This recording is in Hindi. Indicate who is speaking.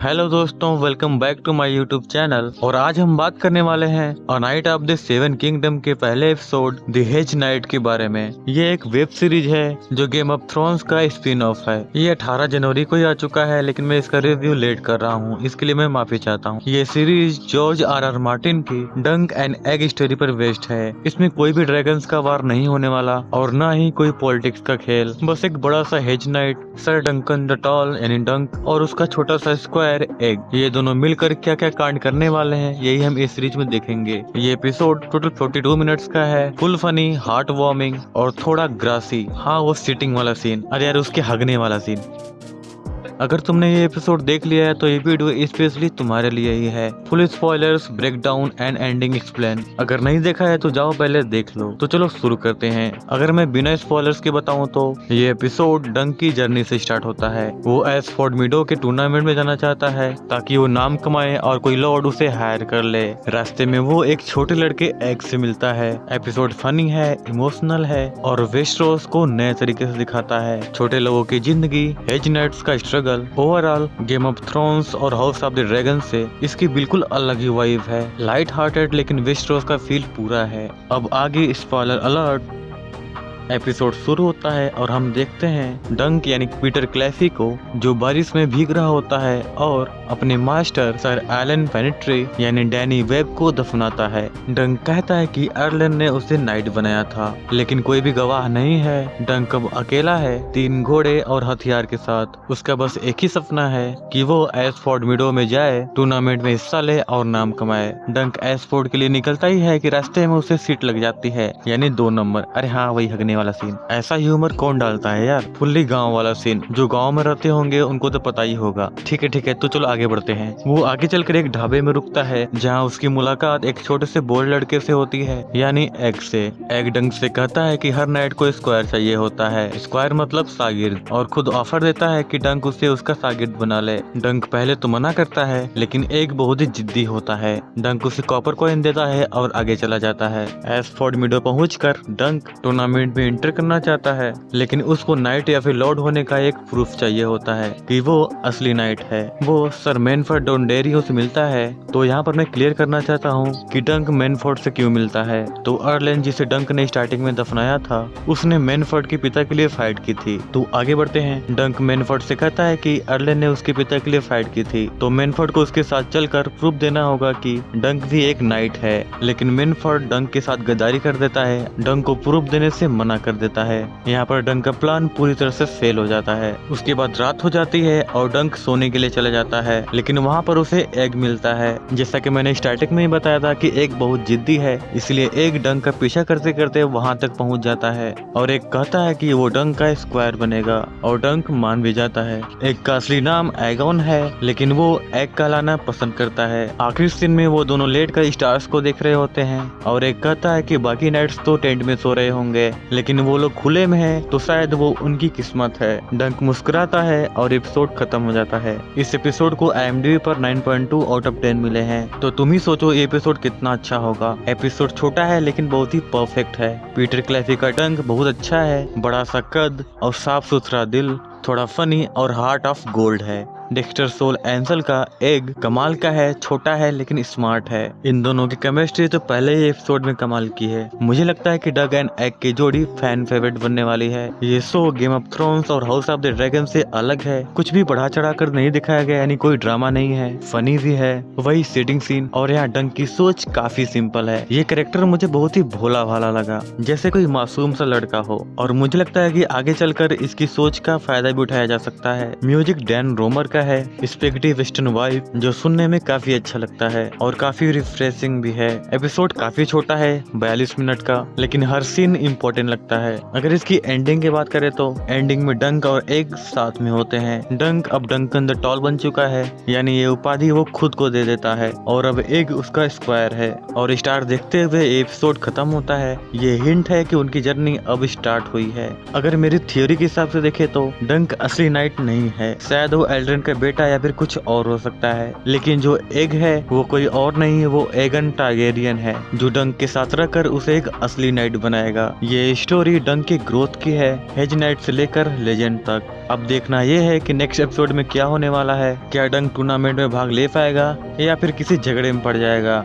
Speaker 1: हेलो दोस्तों, welcome back to my YouTube channel. और आज हम बात करने वाले हैं a knight of the seven kingdoms के पहले एपिसोड द हेज नाइट के बारे में। ये एक वेब सीरीज है जो गेम ऑफ थ्रोन्स का स्पिन ऑफ है। ये 18 जनवरी को ही आ चुका है, लेकिन मैं इसका रिव्यू लेट कर रहा हूँ, इसके लिए मैं माफी चाहता हूँ। ये सीरीज जॉर्ज आर मार्टिन की डंक एंड एग स्टोरी पर बेस्ड है। इसमें कोई भी ड्रैगन्स का वार नहीं होने वाला और न ही कोई पॉलिटिक्स का खेल, बस एक बड़ा सा hedge night, sir Duncan the tall यानी डंक और उसका छोटा सा स्क्वायर एग, ये दोनों मिलकर क्या क्या कांड करने वाले हैं यही हम इस सीरीज में देखेंगे। ये एपिसोड टोटल 42 मिनट्स का है, फुल फनी, हार्ट वार्मिंग और थोड़ा ग्रासी। हाँ, वो सीटिंग वाला सीन, अरे यार उसके हगने वाला सीन। अगर तुमने ये एपिसोड देख लिया है तो ये वीडियो स्पेशली तुम्हारे लिए ही है। Full spoilers, breakdown and ending explain. अगर नहीं देखा है तो जाओ पहले देख लो। तो चलो शुरू करते हैं। अगर मैं बिना स्पॉयलर्स के बताऊं तो ये एपिसोड डंक की जर्नी से स्टार्ट होता है। वो एसफोर्ड मीडो के टूर्नामेंट में जाना चाहता है ताकि वो नाम कमाए और कोई लॉर्ड उसे हायर कर ले। रास्ते में वो एक छोटे लड़के एग से मिलता है। एपिसोड फनी है, इमोशनल है और वेस्टरोस को नए तरीके से दिखाता है। छोटे लोगों की जिंदगी, हेज नाइट्स का struggle. Overall game of thrones और हाउस ऑफ द ड्रैगन से इसकी बिल्कुल अलग ही वाइब है। लाइट हार्टेड लेकिन वेस्टरोस का फील पूरा है। अब आगे स्पॉइलर अलर्ट। एपिसोड शुरू होता है और हम देखते हैं डंक यानी पीटर क्लैफी को, जो बारिश में भीग रहा होता है और अपने मास्टर सर एलन फेनिट्री यानी डैनी वेब को दफनाता है। डंक कहता है कि एलन ने उसे नाइट बनाया था, लेकिन कोई भी गवाह नहीं है। डंक अब अकेला है, 3 घोड़े और हथियार के साथ। उसका बस एक ही सपना है कि वो एसफोर्ड मीडो में जाए, टूर्नामेंट में हिस्सा ले और नाम कमाए। डंक एसफोर्ड के लिए निकलता ही है कि रास्ते में उसे सीट लग जाती है, यानी 2 नंबर। अरे हाँ, वही हगने वाला सीन। ऐसा ह्यूमर कौन डालता है यार, फुल्ली गांव वाला सीन। जो गांव में रहते होंगे उनको तो पता ही होगा। ठीक है, तो चलो आगे बढ़ते हैं। वो आगे चलकर एक ढाबे में रुकता है जहां उसकी मुलाकात एक छोटे से बोल्ड लड़के से होती है, यानी एग से। एग डंक से कहता है कि हर नाइट को स्क्वायर चाहिए होता है। स्क्वायर मतलब शागिर्द, और खुद ऑफर देता है कि डंक उसे उसका शागिर्द बना ले। डंक पहले तो मना करता है, लेकिन एग बहुत ही जिद्दी होता है। डंक उसे कॉपर कॉइन देता है और आगे चला जाता है। एसफोर्ड मीडो पहुंचकर डंक टूर्नामेंट में इंटर करना चाहता है, लेकिन उसको नाइट या फिर लॉर्ड होने का एक प्रूफ चाहिए होता है कि वो असली नाइट है। वो सर मैनफोर्ड डोनडेरियो से मिलता है। तो यहाँ पर मैं क्लियर करना चाहता हूँ कि डंक मैनफोर्ड से क्यों मिलता है। तो अर्लेन, जिसे डंक ने स्टार्टिंग में दफनाया था, उसने मैनफोर्ड के पिता के लिए फाइट की थी। तो आगे बढ़ते हैं। डंक मैनफोर्ड से कहता है कि अर्लेन ने उसके पिता के लिए फाइट की थी, तो मैनफोर्ड को उसके साथ चलकर प्रूफ देना होगा कि डंक भी एक नाइट है। लेकिन मैनफोर्ड डंक के साथ गद्दारी कर देता है, डंक को प्रूफ देने से मना कर देता है। यहाँ पर डंक का प्लान पूरी तरह से फेल हो जाता है। उसके बाद रात हो जाती है और डंक सोने के लिए चला जाता है, लेकिन वहाँ पर उसे एग मिलता है। जैसा कि मैंने स्टार्टिंग में ही बताया था कि एग बहुत जिद्दी है, इसलिए एग डंक का पीछा करते करते वहाँ तक पहुँच जाता है और एग कहता है कि वो डंक का स्क्वायर बनेगा, और डंक मान भी जाता है। एग का असली नाम एगोन है, लेकिन वो एग कहलाना पसंद करता है। आखिरी सीन में वो दोनों लेट कर स्टार्स को देख रहे होते हैं और एग कहता है कि बाकी नाइट्स तो टेंट में सो रहे होंगे, लेकिन वो लोग खुले में है तो शायद वो उनकी किस्मत है। डंक मुस्कुराता है और एपिसोड खत्म हो जाता है। इस एपिसोड को IMDb पर 9.2 आउट ऑफ 10 मिले हैं। तो तुम ही सोचो ये एपिसोड कितना अच्छा होगा। एपिसोड छोटा है लेकिन बहुत ही परफेक्ट है। पीटर क्लैफी का डंक बहुत अच्छा है, बड़ा सा कद और साफ सुथरा दिल, थोड़ा फनी और हार्ट ऑफ गोल्ड है। डेक्स्टर सोल एंसल का एग कमाल का है, छोटा है लेकिन स्मार्ट है। इन दोनों की केमिस्ट्री तो पहले ही एपिसोड में कमाल की है। मुझे लगता है कि डग एंड एग की जोड़ी फैन फेवरेट बनने वाली है। ये शो गेम ऑफ थ्रोन्स और हाउस ऑफ द ड्रैगन से अलग है। कुछ भी बढ़ा चढ़ा कर नहीं दिखाया गया, यानी कोई ड्रामा नहीं है, फनी भी है, वही सेटिंग सीन। और यहाँ डंक की सोच काफी सिंपल है। ये कैरेक्टर मुझे बहुत ही भोला भाला लगा, जैसे कोई मासूम सा लड़का हो, और मुझे लगता है कि आगे चलकर इसकी सोच का फायदा भी उठाया जा सकता है। म्यूजिक डैन रोमर है, स्पेगेटी वेस्टर्न वाइब, जो सुनने में काफी अच्छा लगता है और काफी रिफ्रेशिंग भी है। एपिसोड काफी छोटा है, 42 मिनट का, लेकिन हर सीन इम्पोर्टेंट लगता है। अगर इसकी एंडिंग की बात करें तो एंडिंग में डंक और एग साथ में होते हैं। डंक अब डंकन द टॉल बन चुका है, यानी ये उपाधि वो खुद को दे देता है, और अब एग उसका स्क्वायर है। और स्टार देखते हुए एपिसोड खत्म होता है। ये हिंट है कि उनकी जर्नी अब स्टार्ट हुई है। अगर मेरी थ्योरी के हिसाब से देखे तो डंक असली नाइट नहीं है, शायद वो एल्ड्रन का बेटा या फिर कुछ और हो सकता है, लेकिन जो एग है वो कोई और नहीं है, वो एगन टारगेरियन है जो डंक के साथ रहकर उसे एक असली नाइट बनाएगा। ये स्टोरी डंक की ग्रोथ की है, हेज नाइट से लेकर लेजेंड तक। अब देखना ये है कि नेक्स्ट एपिसोड में क्या होने वाला है। क्या डंक टूर्नामेंट में भाग ले पाएगा या फिर किसी झगड़े में पड़ जाएगा।